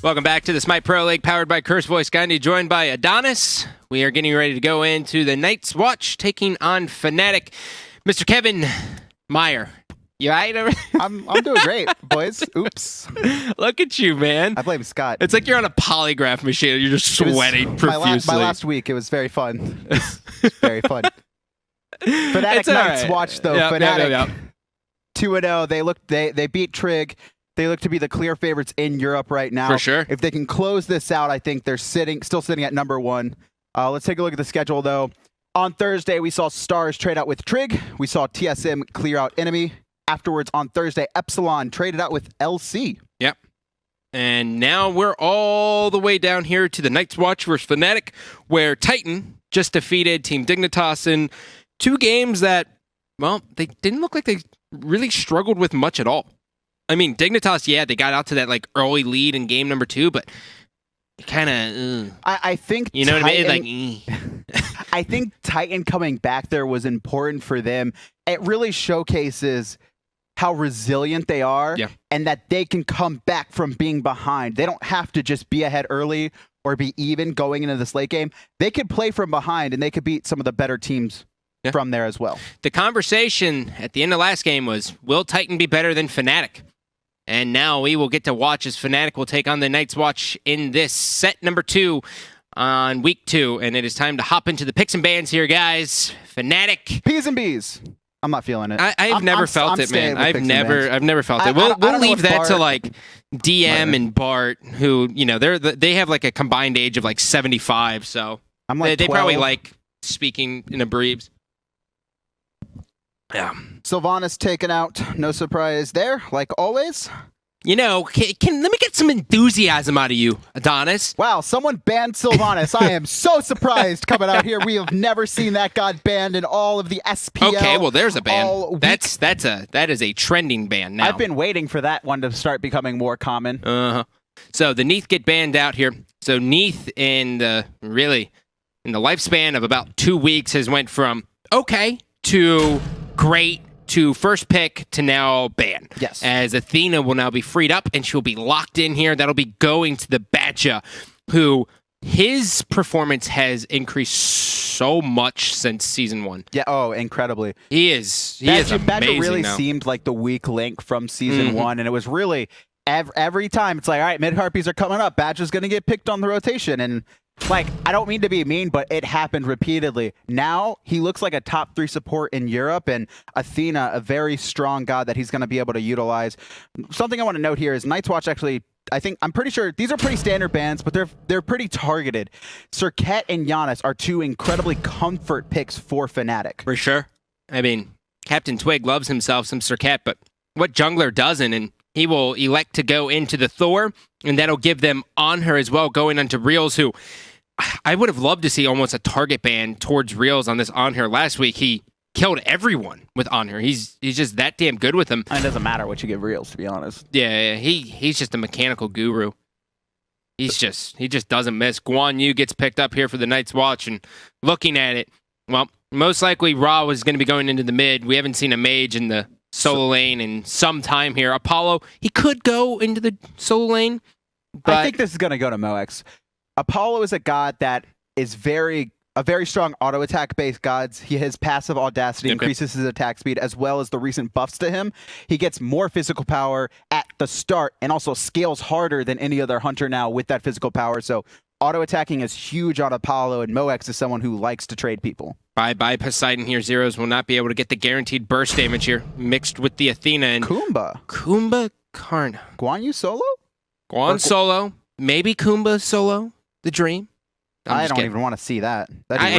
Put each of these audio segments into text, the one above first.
Welcome back to the Smite Pro League, powered by Curse Voice Gandhi, joined by Adonis. We are getting ready to go into the Night's Watch, taking on Fnatic. Mr. Kevin Meyer, you all right? I'm doing great, boys. Oops. Look at you, man. I blame Scott. It's like you're on a polygraph machine. You're just sweating profusely. My last week, it was very fun. It was very fun. Fnatic Night's Watch, though. Fnatic 2-0. They beat Trig. They look to be the clear favorites in Europe right now. For sure. If they can close this out, I think they're still sitting at number 1. Let's take a look at the schedule, though. On Thursday, we saw Stars trade out with Trig. We saw TSM clear out Enemy. Afterwards, on Thursday, Epsilon traded out with LC. Yep. And now we're all the way down here to the Night's Watch versus Fnatic, where Titan just defeated Team Dignitas in 2 games that, well, they didn't look like they really struggled with much at all. I mean, Dignitas, yeah, they got out to that like early lead in game number 2, but kind of. I think you know Titan, what I mean. Like, I think Titan coming back there was important for them. It really showcases how resilient they are, and that they can come back from being behind. They don't have to just be ahead early or be even going into this late game. They could play from behind, and they could beat some of the better teams from there as well. The conversation at the end of last game was, will Titan be better than Fnatic? And now we will get to watch as Fnatic will take on the Night's Watch in this set number 2 on week 2. And it is time to hop into the picks and bans here, guys. Fnatic. P's and B's. I'm not feeling it. I've never felt it, man. I've never felt it. We'll leave that to like DM and Bart, who, you know, they have like a combined age of like 75, so I'm like they probably like speaking in abbreviations. Yeah. Sylvanas taken out. No surprise there, like always. You know, let me get some enthusiasm out of you, Adonis. Wow, someone banned Sylvanas. I am so surprised coming out here. We have never seen that god banned in all of the SPL. Okay, well, there's a ban. That is a trending ban now. I've been waiting for that one to start becoming more common. So the Neath get banned out here. So Neath in the lifespan of about 2 weeks has went from okay to great to first pick to now ban. Yes. As Athena will now be freed up and she'll be locked in here. That'll be going to the Badger, who his performance has increased so much since season 1. Yeah, oh, incredibly. He is amazing. Badger really now. Seemed like the weak link from season 1, and it was really every time it's like, all right, mid harpies are coming up. Badger's going to get picked on the rotation, and like, I don't mean to be mean, but it happened repeatedly. Now, he looks like a top 3 support in Europe, and Athena, a very strong god that he's going to be able to utilize. Something I want to note here is Night's Watch actually, I'm pretty sure these are pretty standard bans, but they're pretty targeted. Serket and Giannis are 2 incredibly comfort picks for Fnatic. For sure. I mean, Captain Twig loves himself some Serket, but what jungler doesn't? And he will elect to go into the Thor, and that'll give them Anhur as well, going onto Reels, who I would have loved to see almost a target ban towards Reels on this Anhur. Last week, he killed everyone with Anhur. He's just that damn good with him. It doesn't matter what you give Reels, to be honest. Yeah, he's just a mechanical guru. He just doesn't miss. Guan Yu gets picked up here for the Night's Watch, and looking at it, well, most likely Ra was going to be going into the mid. We haven't seen a mage in the solo lane in some time here. Apollo, he could go into the solo lane, but I think this is going to go to Moex. Apollo is a god that is a very strong auto attack based god. His passive audacity increases his attack speed, as well as the recent buffs to him. He gets more physical power at the start and also scales harder than any other hunter now with that physical power. So auto attacking is huge on Apollo, and Moex is someone who likes to trade people. Bye Poseidon here. Zeros will not be able to get the guaranteed burst damage here, mixed with the Athena and Kumbhakarna. Guan Yu solo? Guan solo. Maybe Kumbha solo. The dream. I don't even want to see that.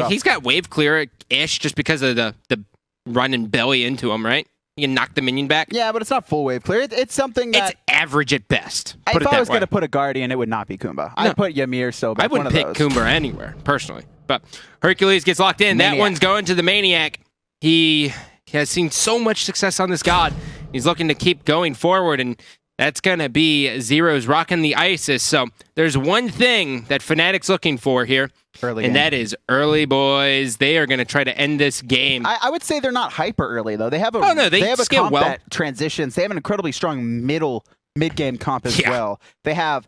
He's got wave clear-ish just because of the running belly into him, right? You can knock the minion back. Yeah, but it's not full wave clear. It's something that... It's average at best. If I was going to put a Guardian, it would not be Kumbha. I'd put Ymir, so I wouldn't pick Kumbha anywhere, personally. But Hercules gets locked in. Maniac. That one's going to the Maniac. He has seen so much success on this god. He's looking to keep going forward, and that's going to be Zeros rocking the Isis. So there's one thing that Fnatic's looking for here, and that is early, boys. They are going to try to end this game. I would say they're not hyper early, though. They have a, they have a comp well. that transitions. They have an incredibly strong mid-game comp as well. They have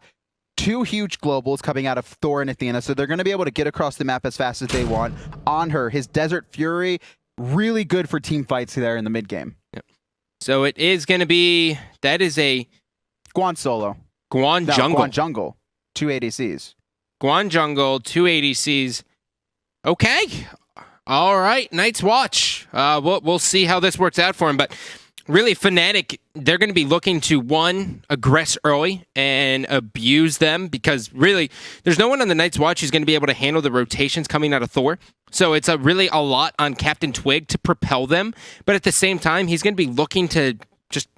2 huge globals coming out of Thor and Athena, so they're going to be able to get across the map as fast as they want. Anhur, his Desert Fury, really good for team fights there in the mid game. Yep. So it is going to be, that is a Guan solo. Guan jungle. Guan jungle. 2 ADCs. Guan jungle, 2 ADCs. Okay. All right. Night's Watch. We'll see how this works out for him. But really, Fnatic, they're going to be looking to, one, aggress early and abuse them because really, there's no one on the Night's Watch who's going to be able to handle the rotations coming out of Thor. So it's really a lot on Captain Twig to propel them. But at the same time, he's going to be looking to just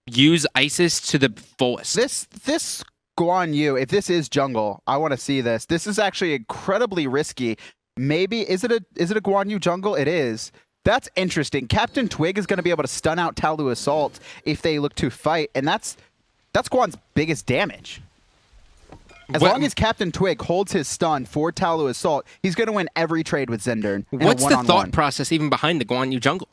use Isis to the fullest. This Guan Yu, if this is jungle, I want to see this. This is actually incredibly risky. Maybe, is it a Guan Yu jungle? It is. That's interesting. Captain Twig is going to be able to stun out Talu Assault if they look to fight, and that's Guan's biggest damage. As long as Captain Twig holds his stun for Talu Assault, he's going to win every trade with Zendern. What's the thought process even behind the Guan Yu jungle?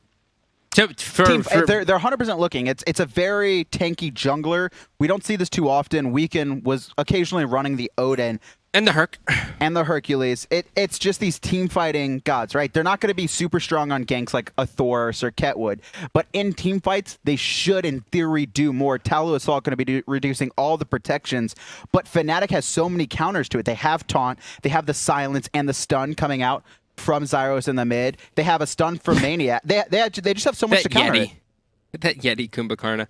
They're 100% looking. It's a very tanky jungler. We don't see this too often. Weekend was occasionally running the Odin. And the Hercules. It's just these team fighting gods, right? They're not going to be super strong on ganks like a Thor or Sir Ketwood, but in team fights, they should, in theory, do more. Talu Assault going to be reducing all the protections, but Fnatic has so many counters to it. They have Taunt, they have the Silence and the Stun coming out from Zyros in the mid. They have a stun from Maniac. They just have so much to counter. That Yeti Kumbhakarna.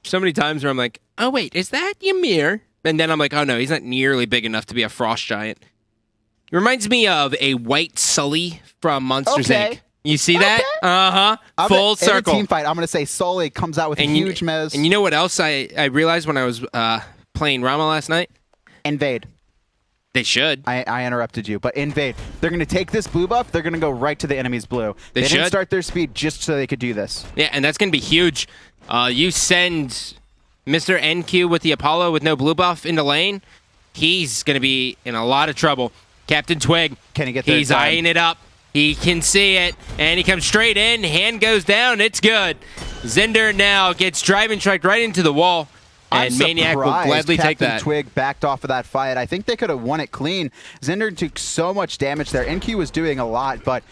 So many times where I'm like, oh wait, is that Ymir? And then I'm like, oh no, he's not nearly big enough to be a frost giant. It reminds me of a white Sully from Monsters Inc. You see that? Uh-huh. Full circle. In a team fight, I'm going to say Sully comes out with a huge mez. And you know what else I realized when I was playing Rama last night? Invade. They should. I interrupted you, but invade. They're going to take this blue buff. They're going to go right to the enemy's blue. They didn't start their speed just so they could do this. Yeah, and that's going to be huge. You send Mr. NQ with the Apollo with no blue buff into lane, he's going to be in a lot of trouble. Captain Twig, can he get there? He's eyeing it up. He can see it, and he comes straight in. Hand goes down. It's good. Zender now gets driving strike right into the wall. And Maniac will gladly take that. Captain Twig backed off of that fight. I think they could have won it clean. Zender took so much damage there. NQ was doing a lot, but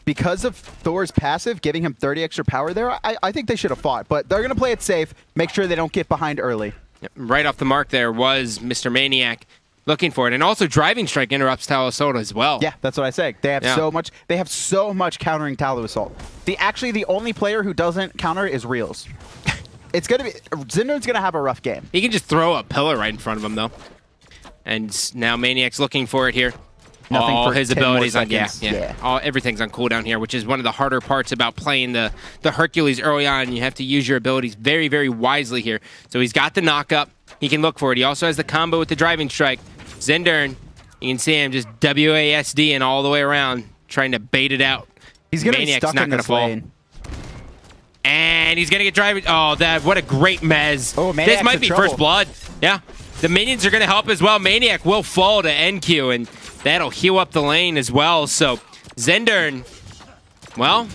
because of Thor's passive, giving him 30 extra power there, I think they should have fought. But they're going to play it safe, make sure they don't get behind early. Yep, right off the mark there was Mr. Maniac looking for it. And also Driving Strike interrupts Talu Assault as well. Yeah, that's what I say. They have so much countering Talu Assault. Actually, the only player who doesn't counter is Reels. It's going to be... Zender's going to have a rough game. He can just throw a pillar right in front of him, though. And now Maniac's looking for it here. Nothing all for his abilities on... Yeah. Everything's on cooldown here, which is one of the harder parts about playing the Hercules early on. You have to use your abilities very, very wisely here. So he's got the knock-up. He can look for it. He also has the combo with the Driving Strike. Zender, you can see him just WASDing all the way around, trying to bait it out. He's going to be stuck in this lane. And he's going to get driving. Oh, what a great mez. Oh, Maniac's this might be first blood. Yeah. The minions are going to help as well. Maniac will fall to NQ, and that'll heal up the lane as well. So, Zender, well,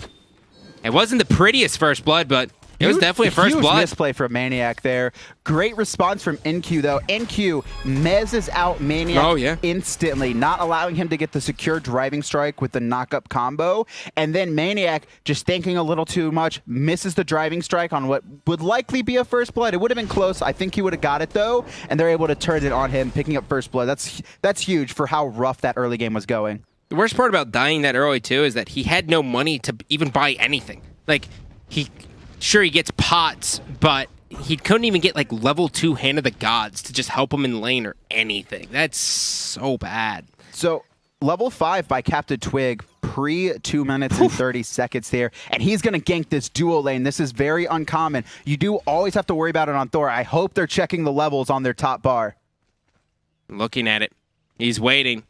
it wasn't the prettiest first blood, but it was definitely a first blood. Misplay from Maniac there. Great response from NQ, though. NQ mezzes out Maniac instantly, not allowing him to get the secure Driving Strike with the knock-up combo. And then Maniac, just thinking a little too much, misses the Driving Strike on what would likely be a first blood. It would have been close. I think he would have got it, though. And they're able to turn it on him, picking up first blood. That's huge for how rough that early game was going. The worst part about dying that early, too, is that he had no money to even buy anything. Like, Sure, he gets pots, but he couldn't even get like level 2 Hand of the Gods to just help him in lane or anything. That's so bad. So level 5 by Captain Twig, pre 2 minutes and 30 seconds there, and he's going to gank this duo lane. This is very uncommon. You do always have to worry about it on Thor. I hope they're checking the levels on their top bar. Looking at it. He's waiting.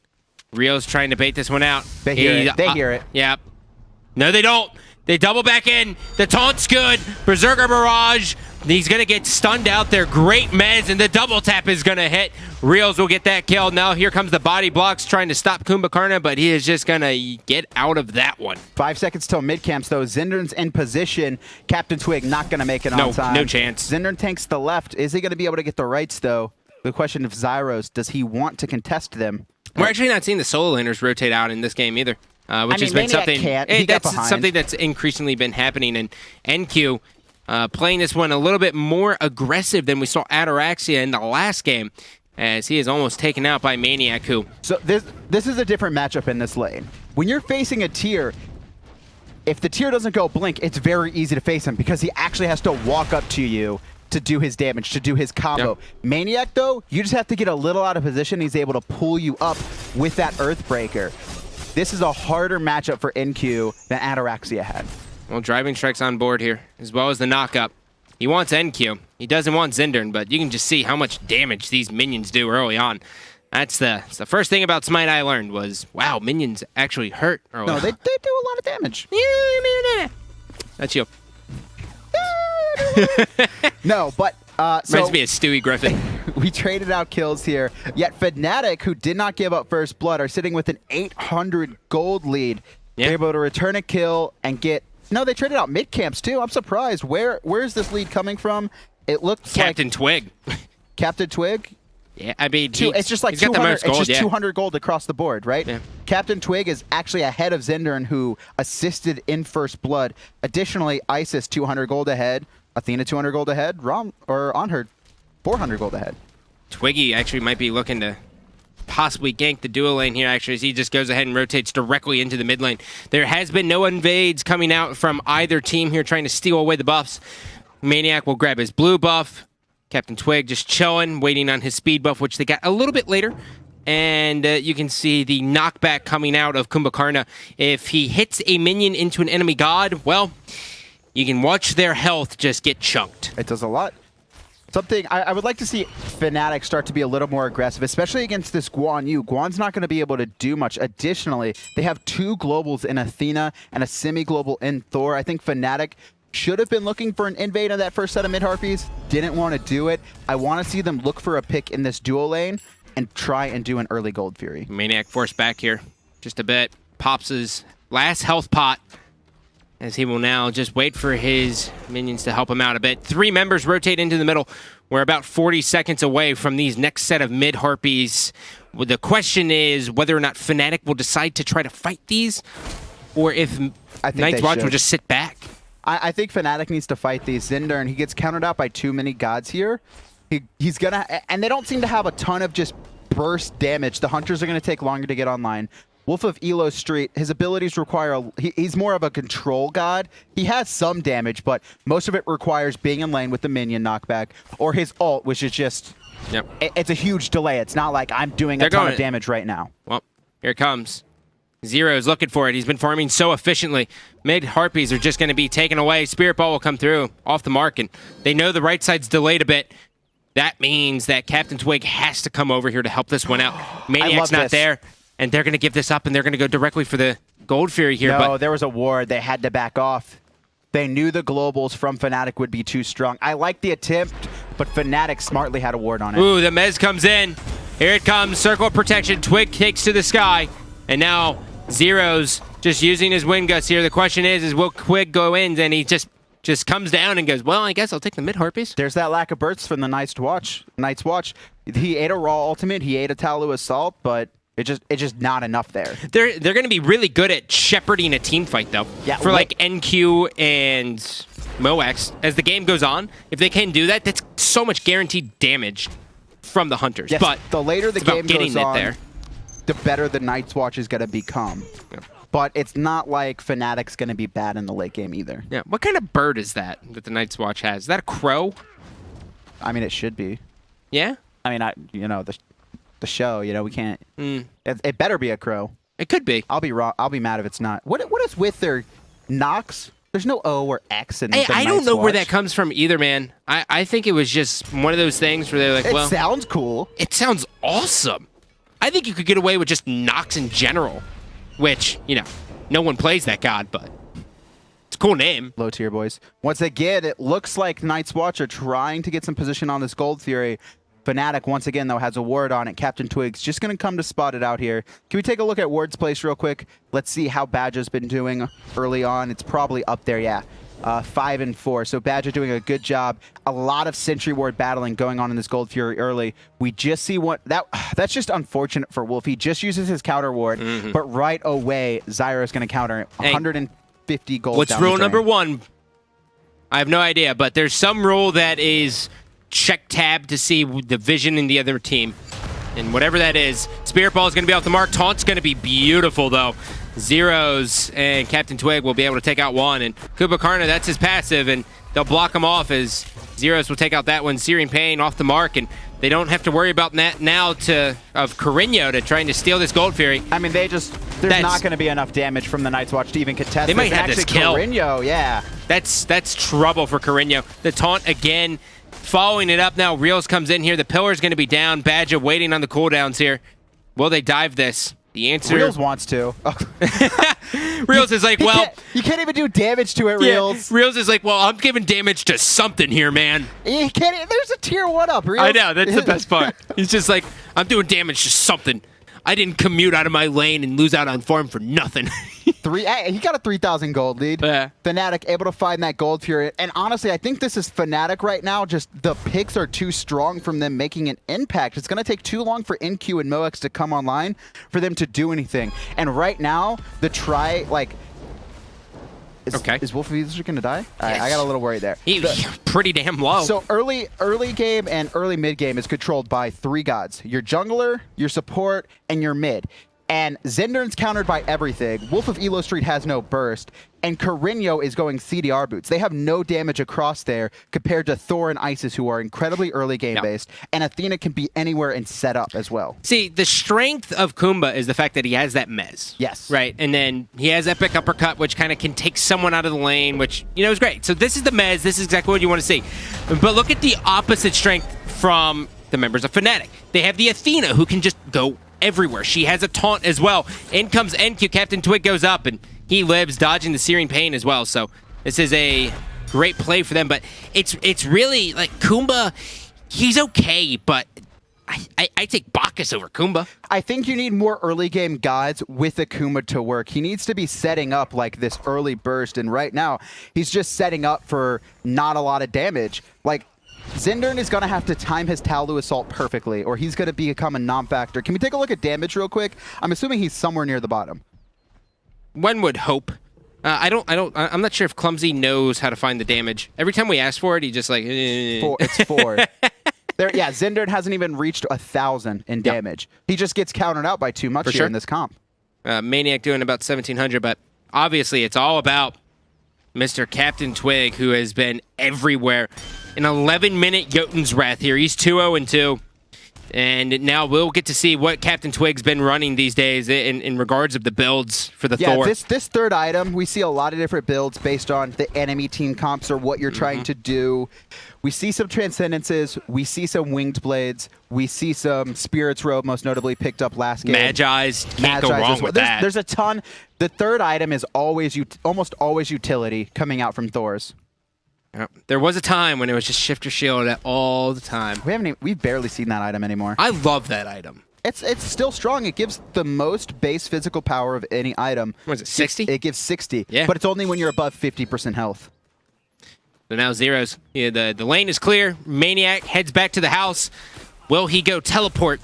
Rio's trying to bait this one out. They hear it. They hear it. Yep. No, they don't. They double back in. The taunt's good. Berserker Barrage. He's going to get stunned out there. Great mez, and the double tap is going to hit. Reels will get that kill. Now here comes the body blocks trying to stop Kumbhakarna, but he is just going to get out of that one. 5 seconds till mid-camps, though. Zender's in position. Captain Twig not going to make it on time. No chance. Zender tanks the left. Is he going to be able to get the rights, though? The question of Zyros, does he want to contest them? We're actually not seeing the solo laners rotate out in this game either, which has been something. That's something that's increasingly been happening. And NQ playing this one a little bit more aggressive than we saw Ataraxia in the last game, as he is almost taken out by Maniac. So this is a different matchup in this lane. When you're facing a tier, if the tier doesn't go blink, it's very easy to face him because he actually has to walk up to you to do his damage, to do his combo. Yep. Maniac, though, you just have to get a little out of position. He's able to pull you up with that Earthbreaker. This is a harder matchup for NQ than Ataraxia had. Well, Driving Strike's on board here, as well as the knockup. He wants NQ. He doesn't want Zindern, but you can just see how much damage these minions do early on. That's the first thing about Smite I learned was, wow, minions actually hurt early on. No, they do a lot of damage. That's you. No, but reminds me of Stewie Griffin. We traded out kills here. Yet Fnatic, who did not give up first blood, are sitting with an 800 gold lead. Yeah. They're able to return a kill and get. No, they traded out mid camps too. I'm surprised. Where is this lead coming from? It looks Captain like Twig. Captain Twig. Yeah, I mean, It's just like 200. It's just 200 gold across the board, right? Yeah. Captain Twig is actually ahead of Zindern, who assisted in first blood. Additionally, Isis 200 gold ahead. Athena 200 gold ahead. Anhur 400 gold ahead. Twiggy actually might be looking to possibly gank the dual lane here, actually, as he just goes ahead and rotates directly into the mid lane. There has been no invades coming out from either team here trying to steal away the buffs. Maniac will grab his blue buff. Captain Twig just chilling, waiting on his speed buff, which they got a little bit later. And you can see the knockback coming out of Kumbhakarna. If he hits a minion into an enemy god, well, you can watch their health just get chunked. It does a lot. Something I would like to see Fnatic start to be a little more aggressive, especially against this Guan Yu. Guan's not going to be able to do much. Additionally, they have 2 globals in Athena and a semi-global in Thor. I think Fnatic should have been looking for an invade on that first set of mid-harpies. Didn't want to do it. I want to see them look for a pick in this dual lane and try and do an early Gold Fury. Maniac forced back here just a bit. Pops his last health pot, as he will now just wait for his minions to help him out a bit. 3 members rotate into the middle. We're about 40 seconds away from these next set of mid-harpies. Well, the question is whether or not Fnatic will decide to try to fight these, or if Night's Watch will just sit back. I think Fnatic needs to fight these. Zindern, he gets countered out by too many gods here. He's gonna, and they don't seem to have a ton of just burst damage. The hunters are gonna take longer to get online. Wolf of Elo Street, his abilities require, he's more of a control god. He has some damage, but most of it requires being in lane with the minion knockback, or his ult, which is just, it's a huge delay. It's not like I'm doing a ton of damage right now. Well, here it comes. Zero's looking for it. He's been farming so efficiently. Mid-harpies are just going to be taken away. Spirit Ball will come through off the mark, and they know the right side's delayed a bit. That means that Captain Twig has to come over here to help this one out. Maniac's not there, and they're going to give this up, and they're going to go directly for the Gold Fury here. No, there was a ward. They had to back off. They knew the globals from Fnatic would be too strong. I like the attempt, but Fnatic smartly had a ward on it. Ooh, the Mez comes in. Here it comes. Circle of Protection. Twig takes to the sky, and now Zero's just using his wind guts here. The question is will Twig go in? And he just comes down and goes, well, I guess I'll take the mid-harpies. There's that lack of bursts from the Night's Watch. He ate a raw ultimate. He ate a Talu Assault, but it's just not enough there. They're going to be really good at shepherding a team fight, though. Yeah, for like NQ and Moax. As the game goes on, if they can do that, that's so much guaranteed damage from the hunters. Yes, but the later the game goes on, there, the better the Night's Watch is going to become. Yeah. But it's not like Fnatic's going to be bad in the late game either. Yeah. What kind of bird is that the Night's Watch has? Is that a crow? I mean, it should be. Yeah? I mean, the show, we can't. It better be a crow. It could be. I'll be wrong. I'll be mad if it's not. What is with their Nox? There's no O or X in I don't know where that comes from either, man. I think it was just one of those things where they're like, well, it sounds cool. It sounds awesome. I think you could get away with just Nox in general, which, no one plays that god, but it's a cool name. Low tier, boys. Once again, it looks like Night's Watch are trying to get some position on this Gold Fury. Fnatic, once again, though, has a ward on it. Captain Twig's just going to come to spot it out here. Can we take a look at ward's place real quick? Let's see how Badger's been doing early on. It's probably up there, yeah. 5 and 4. So Badger doing a good job. A lot of Sentry Ward battling going on in this Gold Fury early. We just see that's just unfortunate for Wolf. He just uses his counter ward, but right away Zyra is going to counter 150 gold. What's rule number 1? I have no idea, but there's some rule that is check tab to see the vision in the other team. And whatever that is, Spirit Ball is going to be off the mark. Taunt's going to be beautiful, though. Zeros and Captain Twig will be able to take out one. And Kumbhakarna, that's his passive, and they'll block him off as Zeros will take out that one. Searing Pain off the mark, and they don't have to worry about that now of Carino to trying to steal this Gold Fury. I mean, there's not going to be enough damage from the Night's Watch to even contest. They might have this kill. Carino, yeah. That's trouble for Carino. The taunt again. Following it up now, Reels comes in here. The pillar's going to be down. Badger waiting on the cooldowns here. Will they dive this? The answer... Reels wants to. Reels is like, well... You can't even do damage to it, Reels. Yeah, Reels is like, well, I'm giving damage to something here, man. You can't... There's a tier 1 up, Reels. I know, that's the best part. He's just like, I'm doing damage to something. I didn't commute out of my lane and lose out on farm for nothing. He got a 3,000 gold lead. Yeah. Fnatic able to find that Gold Fury. And honestly, I think this is Fnatic right now. Just the picks are too strong from them making an impact. It's going to take too long for NQ and Mox to come online for them to do anything. And right now, the try, like... Is Wolf of Easter going to die? Yes. I got a little worried there. He's pretty damn low. So early game and early mid game is controlled by 3 gods. Your jungler, your support, and your mid. And Zendern's countered by everything. Wolf of Elo Street has no burst. And Carino is going CDR boots. They have no damage across there compared to Thor and Isis, who are incredibly early game based. And Athena can be anywhere and set up as well. See, the strength of Kumba is the fact that he has that mez. Yes. Right. And then he has Epic Uppercut, which kind of can take someone out of the lane, which, you know, is great. So this is the mez. This is exactly what you want to see. But look at the opposite strength from the members of Fnatic. They have the Athena, who can just go everywhere. She has a taunt as well. In comes NQ. Captain Twig goes up, and he lives, dodging the Searing Pain as well. So this is a great play for them. But it's really like Kumba, he's okay, but I take Bacchus over Kumba. I think you need more early game gods with Akuma to work. He needs to be setting up like this early burst, and right now he's just setting up for not a lot of damage. Like, Zendern is going to have to time his Talu Assault perfectly, or he's going to become a non-factor. Can we take a look at damage real quick? I'm assuming he's somewhere near the bottom. One would hope. I'm not sure if Clumsy knows how to find the damage. Every time we ask for it, he just like... It's 4. Yeah, Zendern hasn't even reached 1,000 in damage. He just gets countered out by too much here in this comp. Maniac doing about 1,700, but obviously it's all about Mr. Captain Twig, who has been everywhere. An 11-minute Jotun's Wrath here. He's 2-0-2. And now we'll get to see what Captain Twig's been running these days in regards of the builds for the Thor. Yeah, this third item, we see a lot of different builds based on the enemy team comps or what you're trying to do. We see some Transcendences. We see some Winged Blades. We see some Spirit's Robe, most notably picked up last game. Magi's. Can't go wrong with that. There's a ton. The third item is almost always utility coming out from Thor's. Yep. There was a time when it was just Shifter Shield all the time. We've barely seen that item anymore. I love that item. It's still strong. It gives the most base physical power of any item. What is it, 60? It gives 60. Yeah. But it's only when you're above 50% health. So now Zeros. Yeah, the lane is clear. Maniac heads back to the house. Will he go teleport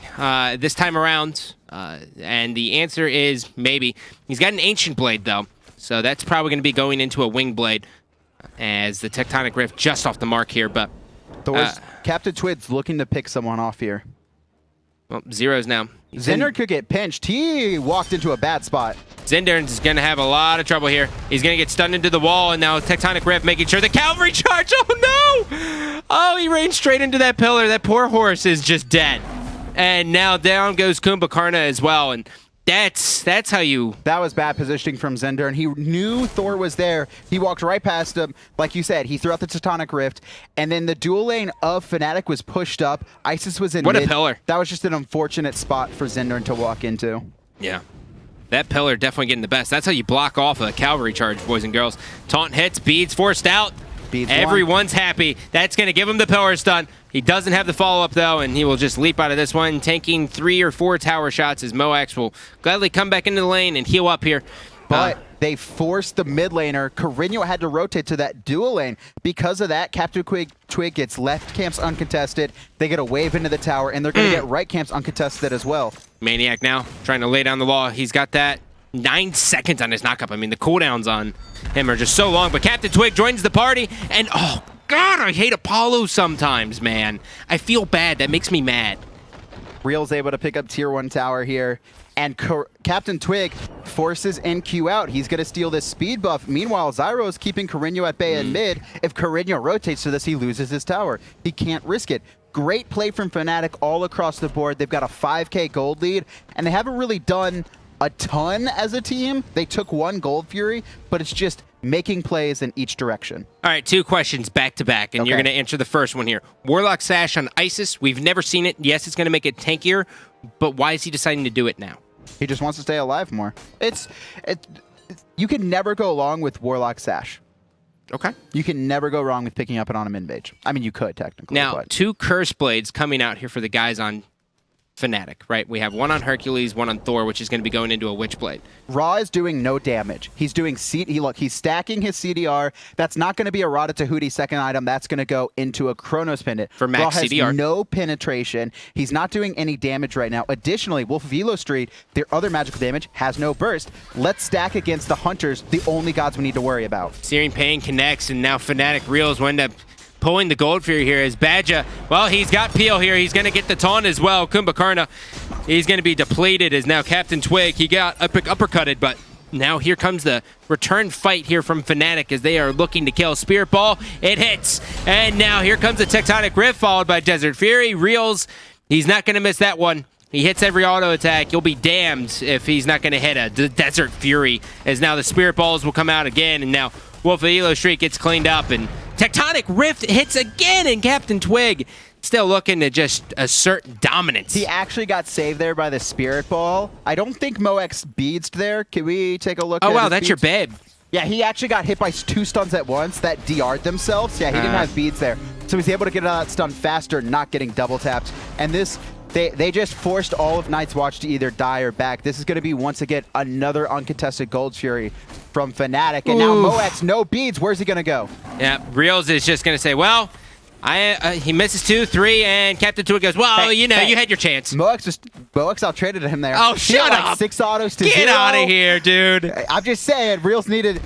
this time around? And the answer is maybe. He's got an Ancient Blade, though. So that's probably going to be going into a Wing Blade. As the Tectonic Rift just off the mark here, but... Captain Twig's looking to pick someone off here. Well, Zeros now. Zendern could get pinched. He walked into a bad spot. Zendern's going to have a lot of trouble here. He's going to get stunned into the wall, and now Tectonic Rift making sure the cavalry charge. Oh, no! Oh, he ran straight into that pillar. That poor horse is just dead. And now down goes Kumbhakarna as well, and... That's how you... That was bad positioning from Zendern. He knew Thor was there. He walked right past him. Like you said, he threw out the Tectonic Rift. And then the dual lane of Fnatic was pushed up. Isis was in What mid. a pillar. That was just an unfortunate spot for Zendern to walk into. Yeah. That pillar definitely getting the best. That's how you block off a cavalry charge, boys and girls. Taunt hits, beads forced out. Everyone's happy. That's going to give him the pillar stun. He doesn't have the follow-up, though, and he will just leap out of this one, tanking 3 or 4 tower shots as Moax will gladly come back into the lane and heal up here. But They forced the mid laner. Carino had to rotate to that dual lane. Because of that, Captain Twig gets left camps uncontested. They get a wave into the tower, and they're going to get right camps uncontested as well. Maniac now trying to lay down the law. He's got that 9 seconds on his knockup. I mean, the cooldowns on him are just so long. But Captain Twig joins the party, and oh God, I hate Apollo sometimes, man. I feel bad. That makes me mad. Real's able to pick up tier 1 tower here. And Captain Twig forces NQ out. He's going to steal this speed buff. Meanwhile, Zyro is keeping Carino at bay in mid. If Carino rotates to this, he loses his tower. He can't risk it. Great play from Fnatic all across the board. They've got a 5k gold lead, and they haven't really done a ton as a team. They took 1 Gold Fury, but it's just making plays in each direction. All right, 2 questions back to back, and you're going to answer the first one here. Warlock Sash on Isis. We've never seen it. Yes, it's going to make it tankier, but why is he deciding to do it now? He just wants to stay alive more. You can never go wrong with Warlock Sash. Okay. You can never go wrong with picking up it on a mid-mage. I mean, you could technically. Now, but 2 Curse Blades coming out here for the guys on Fnatic, right? We have one on Hercules, one on Thor, which is going to be going into a Witchblade. Raw is doing no damage. He's doing he's stacking his CDR. That's not going to be a Rada Tahuti second item. That's going to go into a Chronos Pendant. For max Raw has CDR. No penetration. He's not doing any damage right now. Additionally, Wolf of Elo Street, their other magical damage, has no burst. Let's stack against the Hunters, the only gods we need to worry about. Searing Pain connects, and now Fnatic Reels will end up pulling the Gold Fury here as Badja, well, he's got Peel here. He's going to get the taunt as well. Kumbhakarna, he's going to be depleted as now Captain Twig, he got uppercutted, but now here comes the return fight here from Fnatic as they are looking to kill. Spirit Ball, it hits, and now here comes the Tectonic Rift followed by Desert Fury. Reels, he's not going to miss that one. He hits every auto attack. You'll be damned if he's not going to hit a Desert Fury, as now the Spirit Balls will come out again, and now Wolf of Elo Street gets cleaned up, and Tectonic Rift hits again, and Captain Twig still looking to just assert dominance. He actually got saved there by the Spirit Ball. I don't think Mox beads there. Can we take a look at Oh, wow, his that's beads? your babe. Yeah, he actually got hit by 2 stuns at once that DR'd themselves. Yeah, he didn't have beads there. So he's able to get out of that stun faster, not getting double tapped. And this, they just forced all of Night's Watch to either die or back. This is going to be, once again, another uncontested Gold Fury from Fnatic. And now Mox, no beads. Where's he going to go? Yeah, Reels is just going to say, well, he misses 2, 3, and Captain Twig goes, well, you know, you had your chance. Mox out-traded him there. Oh, He had shut like up. 6 autos to 0. Get out of here, dude. I'm just saying, Reels needed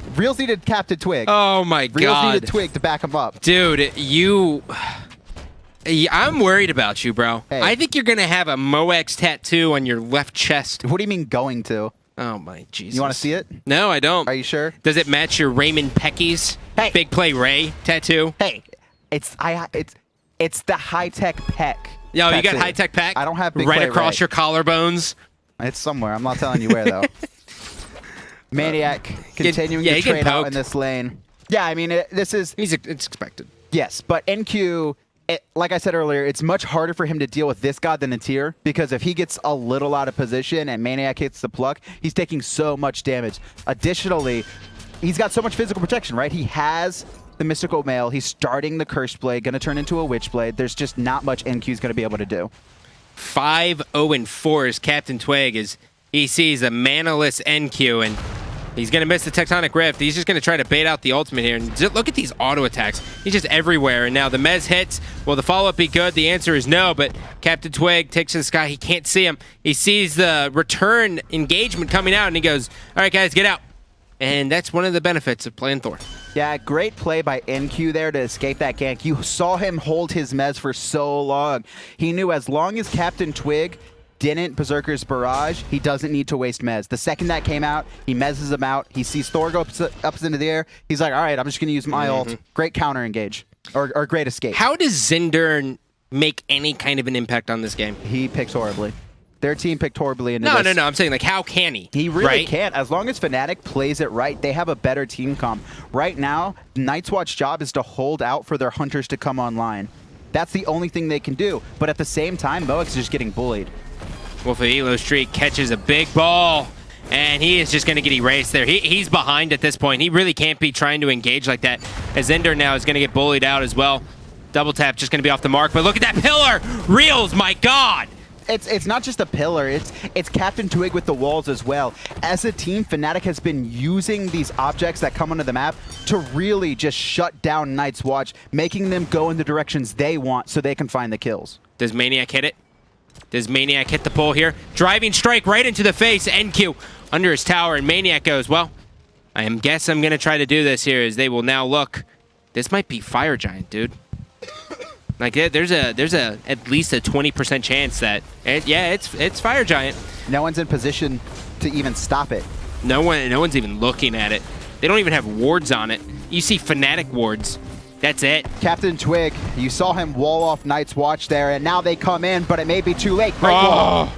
Captain Twig. Oh, my Reels God. needed Twig to back him up. Dude, I'm worried about you, bro. Hey. I think you're going to have a Mox tattoo on your left chest. What do you mean going to? Oh, my Jesus. You want to see it? No, I don't. Are you sure? Does it match your Raymond Pecky's Big Play Ray tattoo? Hey, it's the high-tech peck. Yo, you got tattoo. high-tech pack? I don't have Big right Play across Ray. your collarbones? It's somewhere. I'm not telling you where, though. Maniac continuing to trade out in this lane. Yeah, I mean, it's expected. Yes, but NQ, like I said earlier, it's much harder for him to deal with this god than a tier, because if he gets a little out of position and Maniac hits the pluck, he's taking so much damage. Additionally, he's got so much physical protection, right? He has the Mystical Mail. He's starting the Cursed Blade, going to turn into a Witchblade. There's just not much NQ's going to be able to do. 5-0-4 is Captain Twig as he sees a manaless NQ, and he's going to miss the Tectonic Rift. He's just going to try to bait out the ultimate here. And just look at these auto attacks. He's just everywhere. And now the Mez hits. Will the follow-up be good? The answer is no, but Captain Twig takes to the sky. He can't see him. He sees the return engagement coming out, and he goes, all right, guys, get out. And that's one of the benefits of playing Thor. Yeah, great play by NQ there to escape that gank. You saw him hold his Mez for so long. He knew as long as Captain Twig didn't Berserker's Barrage, he doesn't need to waste Mez. The second that came out, he Mezes him out. He sees Thor go up into the air. He's like, all right, I'm just going to use my ult. Great counter engage, or great escape. How does Zinder make any kind of an impact on this game? He picks horribly. Their team picked horribly into No, this. I'm saying, like, how can he? He really right? can't. As long as Fnatic plays it right, they have a better team comp. Right now, Night's Watch's job is to hold out for their Hunters to come online. That's the only thing they can do. But at the same time, Mox is just getting bullied. Wolf of Elo Street catches a big ball, and he is just going to get erased there. He's behind at this point. He really can't be trying to engage like that, as Ender now is going to get bullied out as well. Double tap just going to be off the mark, but look at that pillar! Reels, my God! It's not just a pillar, it's Captain Twig with the walls as well. As a team, Fnatic has been using these objects that come onto the map to really just shut down Night's Watch, making them go in the directions they want so they can find the kills. Does Maniac hit it? Does Maniac hit the pole here? Driving strike right into the face. NQ under his tower, and Maniac goes, well, I guess I'm going to try to do this here, as they will now look. This might be Fire Giant, dude. Like, there's at least a 20% chance that, it's Fire Giant. No one's in position to even stop it. No one's even looking at it. They don't even have wards on it. You see Fnatic wards. That's it. Captain Twig, you saw him wall off Night's Watch there, and now they come in, but it may be too late. Great wall.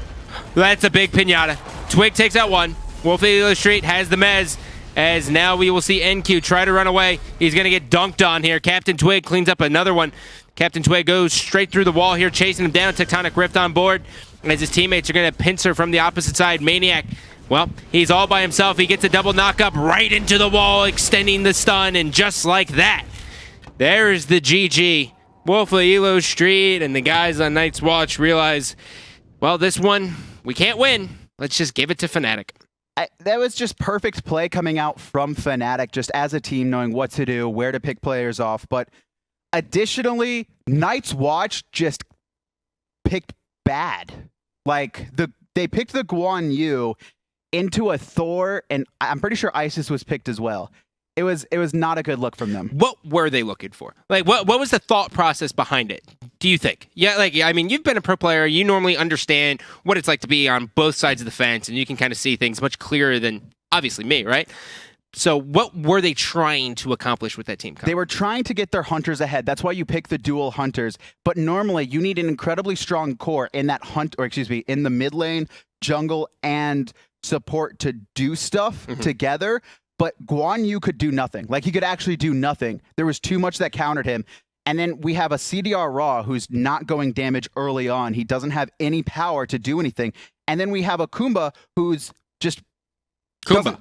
That's a big pinata. Twig takes out one. Wolf Street has the mez, as now we will see NQ try to run away. He's going to get dunked on here. Captain Twig cleans up another one. Captain Twig goes straight through the wall here, chasing him down. Tectonic Rift on board, as his teammates are going to pincer from the opposite side. Maniac, well, he's all by himself. He gets a double knock-up right into the wall, extending the stun, and just like that, there's the GG. Wolf Street and the guys on Night's Watch realize, well, this one, we can't win. Let's just give it to Fnatic. That was just perfect play coming out from Fnatic, just as a team knowing what to do, where to pick players off. But additionally, Night's Watch just picked bad. Like, they picked the Guan Yu into a Thor, and I'm pretty sure Isis was picked as well. It was not a good look from them. What were they looking for? Like, what was the thought process behind it, do you think? Yeah, like, I mean, you've been a pro player. You normally understand what it's like to be on both sides of the fence, and you can kind of see things much clearer than, obviously, me, right? So what were they trying to accomplish with that team? They were trying to get their hunters ahead. That's why you pick the dual hunters. But normally, you need an incredibly strong core in that in the mid lane, jungle, and support to do stuff together. But Guan Yu could do nothing. Like, he could actually do nothing. There was too much that countered him. And then we have a CDR Raw who's not going damage early on. He doesn't have any power to do anything. And then we have a Kumba who's just...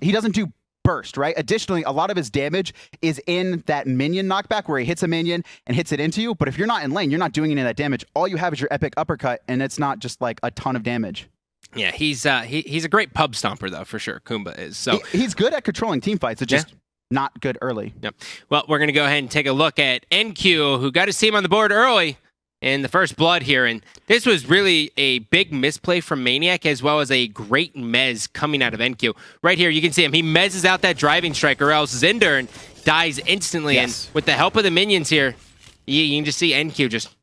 He doesn't do burst, right? Additionally, a lot of his damage is in that minion knockback where he hits a minion and hits it into you. But if you're not in lane, you're not doing any of that damage. All you have is your epic uppercut, and it's not just like a ton of damage. Yeah, he's a great pub stomper, though, for sure. Kumba is. So he's good at controlling team fights. It's just not good early. Yep. Well, we're going to go ahead and take a look at NQ, who got his team on the board early in the first blood here. And this was really a big misplay from Maniac, as well as a great mez coming out of NQ. Right here, you can see him. He mezzes out that driving strike, or else Zindern dies instantly. Yes. And with the help of the minions here, you can just see NQ just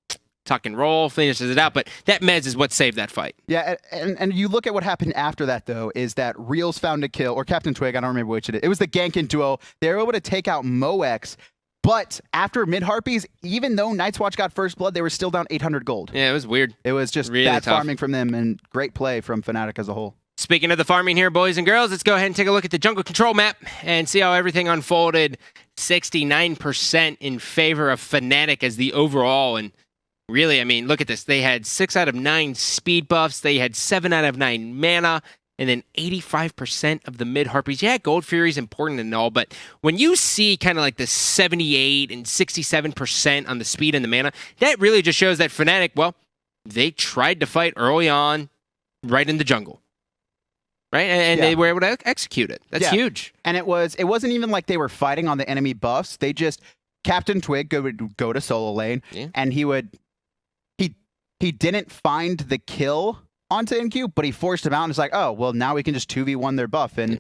tuck and roll, finishes it out, but that mez is what saved that fight. Yeah, and you look at what happened after that, though, is that Reels found a kill, or Captain Twig, I don't remember which it is. It was the Gankin duo. They were able to take out Moex, but after mid-Harpies, even though Night's Watch got first blood, they were still down 800 gold. Yeah, it was weird. It was just really bad tough farming from them, and great play from Fnatic as a whole. Speaking of the farming here, boys and girls, let's go ahead and take a look at the jungle control map and see how everything unfolded. 69% in favor of Fnatic as the overall, and really, I mean, look at this. They had 6 out of 9 speed buffs. They had 7 out of 9 mana. And then 85% of the mid-Harpies. Yeah, Gold Fury is important and all, but when you see kind of like the 78 and 67% on the speed and the mana, that really just shows that Fnatic, well, they tried to fight early on right in the jungle. Right? And they were able to execute it. That's huge. And it wasn't even like they were fighting on the enemy buffs. They just, Captain Twig would go to solo lane, and he didn't find the kill onto NQ, but he forced him out and it's like, oh, well, now we can just 2v1 their buff, and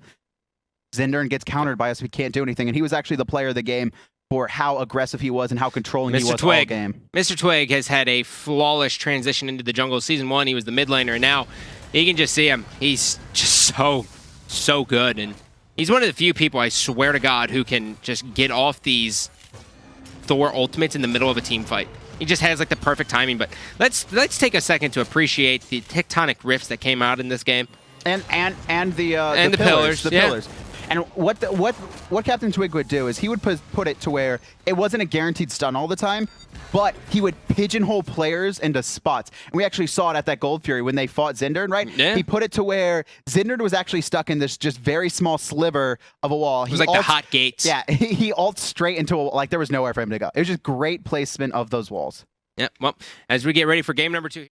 Zindern gets countered by us. We can't do anything. And he was actually the player of the game for how aggressive he was and how controlling he was all game. Mr. Twig has had a flawless transition into the jungle. Season 1, he was the mid laner, and now you can just see him. He's just so good, and he's one of the few people, I swear to God, who can just get off these Thor ultimates in the middle of a team fight. He just has like the perfect timing. But let's take a second to appreciate the tectonic rifts that came out in this game, and the pillars. Pillars. And what Captain Twig would do is he would put it to where it wasn't a guaranteed stun all the time, but he would pigeonhole players into spots. And we actually saw it at that Gold Fury when they fought Zindern, right? Yeah. He put it to where Zindern was actually stuck in this just very small sliver of a wall. It was like the hot gates. Yeah, he ulted straight into a wall. Like there was nowhere for him to go. It was just great placement of those walls. Yeah, well, as we get ready for game number 2.